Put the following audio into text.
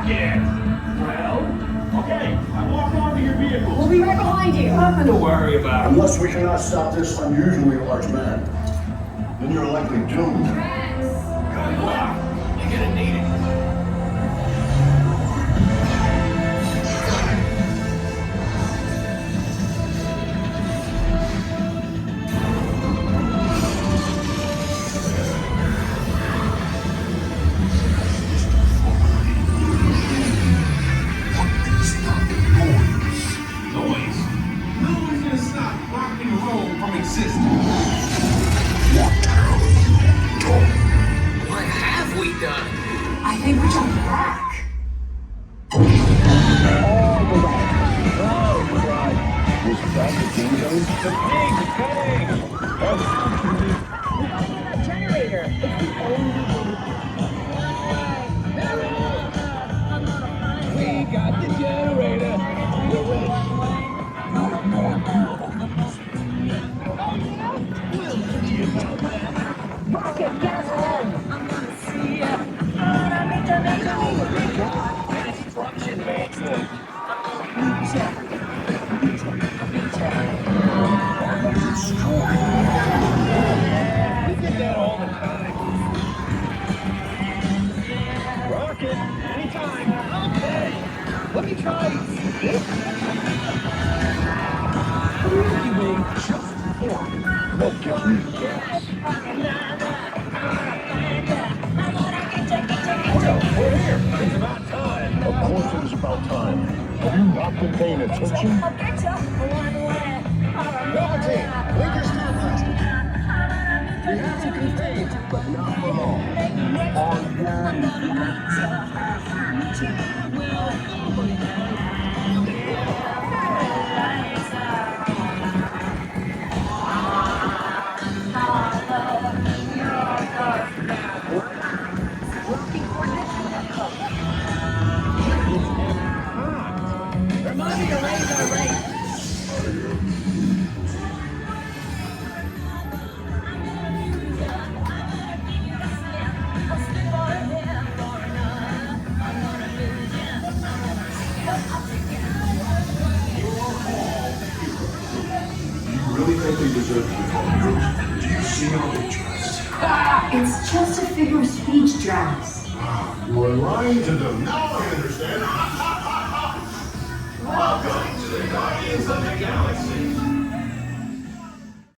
rocket! Well, okay, I walk onto your vehicle. We'll be right behind you. Nothing to worry about. Unless we cannot stop this unusually large man, then you're likely doomed. Good luck. You're gonna need it. Noise. No one's gonna stop rock and roll from existing. What have we done? I think we jumped back. Was that the kingdom? Generator. It's the only We got the generator. We're rich. rocket gas home. Destruction management. We get that all the time. Rocket, anytime. Okay. Let me try this. Milky Way just formed. That gives me gas. Well, we're here. It's about time. Of course it is about time. Have you not been paying attention? Velveteen, blink your star blaster. We have him contained, but not for long. Reminding to raise our rate. You really think they deserve to be called heroes? Do you see how they dress? It's just a figure of speech, Drax. You are lying to them. Now I understand. Welcome to the Guardians of the Galaxy.